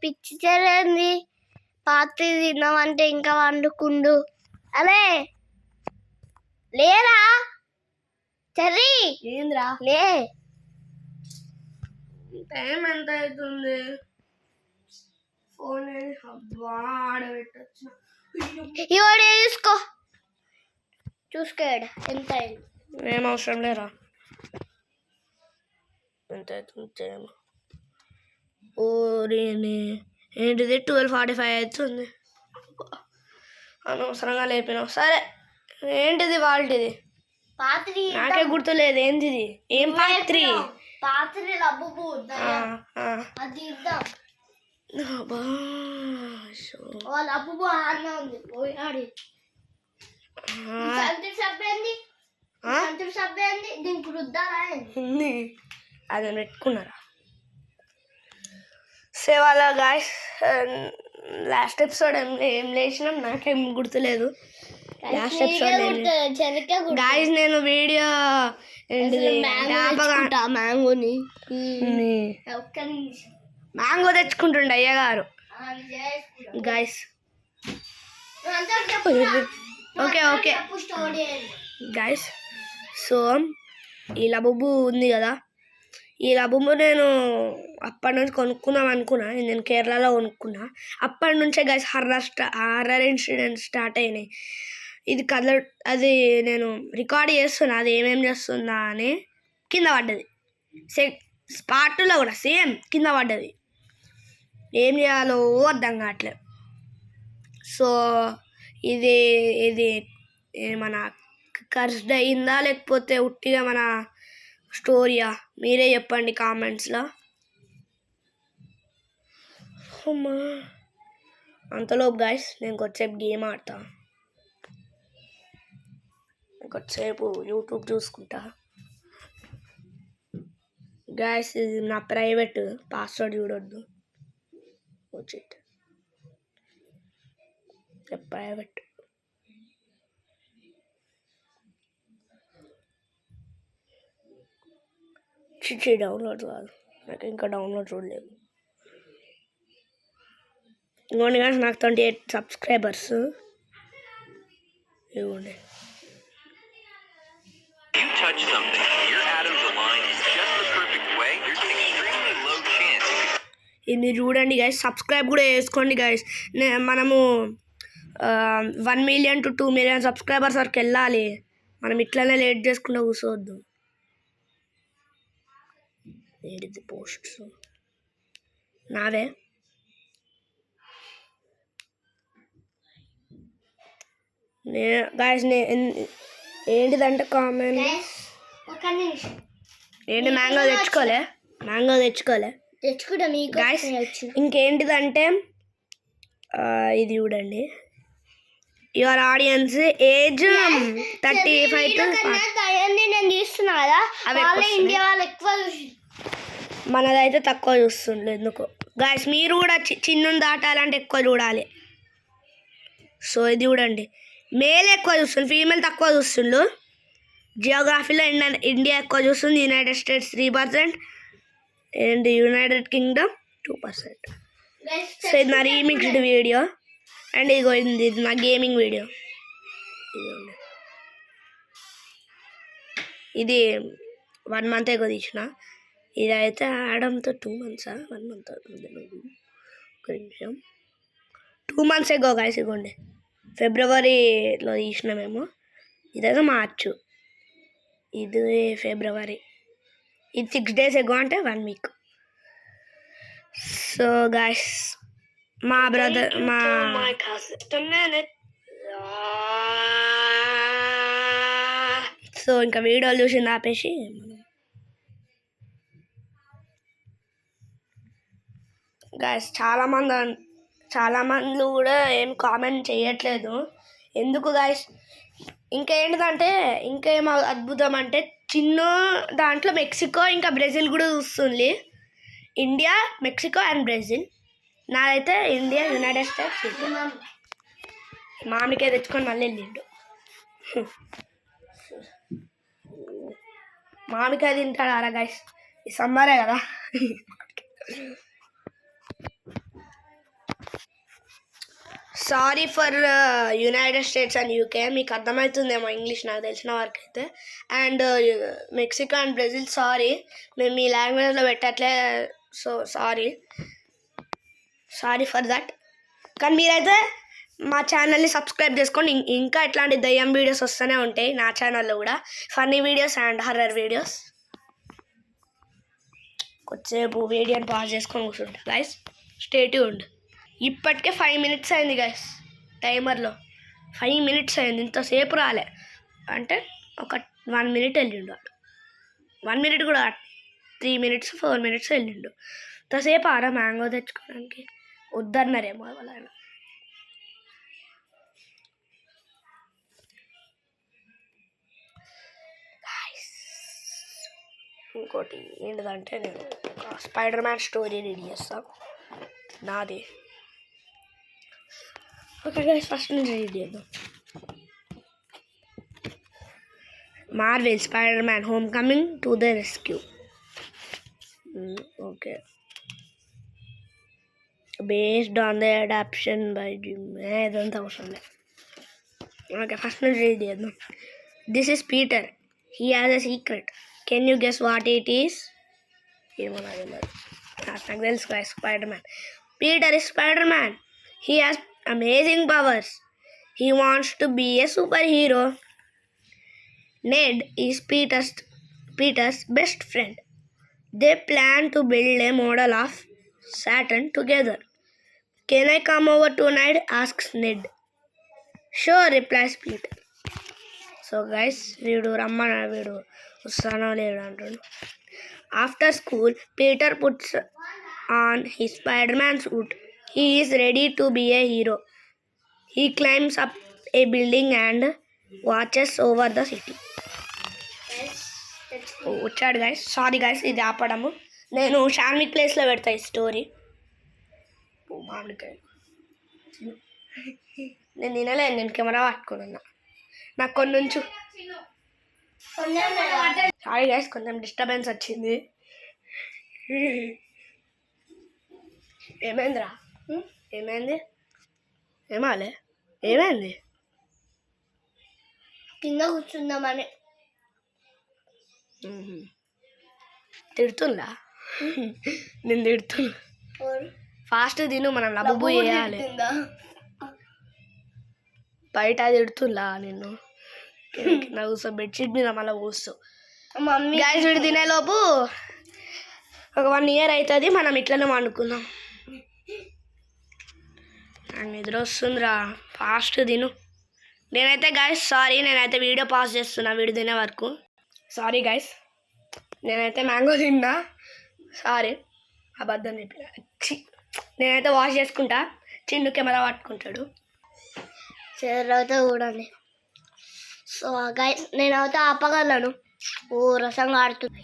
పిచ్చి చెల్లింది పాత్ర తిన్నామంటే ఇంకా వండుకుండు అలే లేరా చెర్రీ ఏంద్రా లే టైం ఎంత అవుతుంది ఫోన్ ఆడబెట్టచ్చు ఇవాడే చూసుకోడు ఎంత అయింది ఏం అవసరం లేరా ఎంత అవుతుంది ఓరేని ఏంటిది 12:45 అవుతుంది అనవసరంగా లేపినావు సరే ఏంటిది వాళ్ళది పాత్రి నాకే గుర్తులేదు ఏంటిది ఏం పాత్రి పాత్రి లబ్బు అది ఇద్దాం వాళ్ళ అబ్బు ఆడనే ఉంది పోయి ఆడి సబ్బేంది దీనికి రుద్దాలా అది పెట్టుకున్నారా సేవాల గాయస్ లాస్ట్ ఎపిసోడ్ ఏం లేచినాం నాకేం గుర్తులేదు లాస్ట్ ఎపిసోడ్ గాయస్ నేను వీడియో మ్యాంగోని మ్యాంగో తెచ్చుకుంటుండే అయ్యగారు guys okay okay guys so ఈ లబుబు ఉంది కదా ఈ లబుబు నేను అప్పటి నుంచి కొనుక్కుందాం అనుకున్నా నేను కేరళలో కొనుక్కున్నా అప్పటి నుంచే గాయస్ హర్రర్ ఇన్సిడెంట్స్ స్టార్ట్ అయినాయి ఇది అది నేను రికార్డ్ చేస్తున్నా అది ఏమేమి చేస్తుందా అని కింద పడ్డది స్పాట్లో కూడా సేమ్ కింద పడ్డది ఏం చేయాలో అర్థం కావట్లేదు సో ఇది మన కర్స్డ్ అయిందా లేకపోతే ఉట్టిగా మన స్టోరీయా మీరే చెప్పండి కామెంట్స్లో అమ్మా అంతలోపు గాయస్ నేను కొద్దిసేపు గేమ్ ఆడతా కొద్దిసేపు యూట్యూబ్ చూసుకుంటా గాయస్ ఇది నా ప్రైవేట్ పాస్వర్డ్ చూడొద్దు వచ్చిట్ ప్రైవేట్ చిచ్చి డౌన్లోడ్ కాదు నాకు ఇంకా డౌన్లోడ్ చూడలేదు ఇవ్వండి కానీ నాకు 28 సబ్స్క్రైబర్స్ ఇవ్వండి ఇది మీరు చూడండి గైస్ సబ్స్క్రైబ్ కూడా చేసుకోండి గైస్ మనము 1 million to 2 million సబ్స్క్రైబర్స్ వరకు వెళ్ళాలి మనం ఇట్లనే లేట్ చేసుకుంటూ కూర్చోవద్దు ఏంటిది పోస్ట్స్ నావే గాయస్ ఏంటిదంటే కామెంట్ ఏంటి మ్యాంగో తెచ్చుకోలే గాయస్ ఇంకేంటిదంటే ఇది చూడండి యువర్ ఆడియన్స్ ఏజ్ 35 to నేను చూస్తున్నా కదా ఇండియా వాళ్ళు ఎక్కువ మనదైతే తక్కువ చూస్తుండే ఎందుకు గాయస్ మీరు కూడా చిన్నుని దాటాలంటే ఎక్కువ చూడాలి సో ఇది చూడండి మేల్ ఎక్కువ చూస్తుంది ఫీమేల్ తక్కువ చూస్తుండు జియోగ్రఫీలో ఇండియా ఎక్కువ చూస్తుంది United states 3% and United Kingdom 2%. So ఇది నా రీమిక్స్డ్ వీడియో అండ్ ఇది నా గేమింగ్ వీడియో ఇది 1 month ఎగో తీసిన ఇదైతే ఆడంతో 2 months 1 month ఒక నిమిషం 2 months ఎగో గాయస్ ఇగోండి ఫిబ్రవరిలో తీసిన మేము ఇదైతే మార్చు ఇది ఫిబ్రవరి ఇది 6 days ఎగో అంటే 1 week. సో గాయస్ మా బ్రదర్ సో ఇంకా వీడియోలు చూసి ఆపేసి గాయస్ చాలామంది కూడా ఏం కామెంట్ చేయట్లేదు ఎందుకు గాయస్ ఇంకేంటిదంటే ఇంకేం అద్భుతం అంటే చిన్న దాంట్లో మెక్సికో ఇంకా బ్రెజిల్ కూడా చూస్తుంది ఇండియా మెక్సికో అండ్ బ్రెజిల్ నాదైతే ఇండియా యునైటెడ్ స్టేట్స్ మామిడికాయ తెచ్చుకొని మళ్ళీ వెళ్ళిండు మామిడికాయ తింటాడారా గాయస్ ఈ సమ్మరే కదా sorry for United states and UK. మీకు అర్థమవుతుందేమో ఇంగ్లీష్ నాకు తెలిసిన వరకు అయితే. And Mexico and Brazil sorry, మేము మీ లాంగ్వేజ్లో పెట్టట్లే, సో సారీ ఫర్ దట్. కానీ మీరైతే మా ఛానల్ని సబ్స్క్రైబ్ చేసుకోండి. ఇంకా ఇట్లాంటి దయ్యం వీడియోస్ వస్తూనే ఉంటాయి నా ఛానల్లో కూడా, funny videos and horror videos. కొద్దిసేపు వీడియోని పాజ్ చేసుకొని కూర్చుంటా గైస్, స్టే ట్యూన్డ్. ఇప్పటికే 5 minutes అయింది గైస్, టైమర్లో 5 minutes అయింది. ఇంతసేపు రాలే అంటే ఒక 1 minute వెళ్ళిండు, 1 minute కూడా 3 minutes 4 minutes వెళ్ళిండు. ఇంతసేపు ఆరా మ్యాంగో తెచ్చుకోవడానికి వద్దన్నారేమో వాళ్ళ. ఇంకోటి ఏంటిదంటే, నేను స్పైడర్ మ్యాన్ స్టోరీ రీడ్ చేస్తాను నాది. ఓకే గైస్, ఫస్ట్ నుంచి రీడ్ చేద్దాం. Marvel Spider Man Homecoming to the rescue. Okay, based on the adaptation by Jim. ఇదంతా అవసరం లేదు. ఓకే, ఫస్ట్ నుంచి రీడ్ చేద్దాం. This is Peter, he has a secret. Can you guess what it is? ఏమో నాకు తెలుసు guys, Spider Man. Peter is Spider-Man. He has amazing powers. He wants to be a superhero. Ned is Peter's best friend. They plan to build a model of Saturn together. Can I come over tonight? Asks Ned. Sure, replies Peter. So guys, వీడు వస్తానో లేడు అంటాడు. After school, Peter puts on his Spider-Man suit. He is ready to be a hero. He climbs up a building and watches over the city. వచ్చాడు guys, sorry guys ఇది ఆపడము. నేను షాన్విక్ ప్లేస్లో పెడతా ఈ story. మామిడికాయ నేను తినలేదు, నేను కెమెరా పట్టుకున్నా. నాకు కొన్ని నుంచి సారీ గైస్, కొంచెం డిస్టర్బెన్స్ వచ్చింది. ఏమైందిరా? ఏమైంది? ఏమైంది? కింద కూర్చుందామని. తిడుతుందా? నేను తిడుతున్నా. ఫాస్ట్ తిను, మనం లబ్బు చేయాలి. బయట తిడుతుందా నిన్ను? కింద కూర్చో, బెడ్షీట్ మీద మళ్ళీ కూర్చో. గైస్ వీడు తినేలోపు ఒక 1 year అవుతుంది, మనం ఇట్లనే వండుకుందాం. నాకు నిద్ర వస్తుందిరా, ఫాస్ట్ తిను. నేనైతే గైస్ సారీ, నేనైతే వీడియో పాస్ చేస్తున్నా వీడు తినే వరకు. సారీ గైస్, నేనైతే మ్యాంగో తిన్నా, సారీ అబద్ధం చెప్పిన. నేనైతే వాష్ చేసుకుంటా, చిన్ను కెమెరా పట్టుకుంటాడు. చీరతో చూడండి. సో గైస్ నేనైతే ఆపగలను. ఓ రసంగా ఆడుతుంది.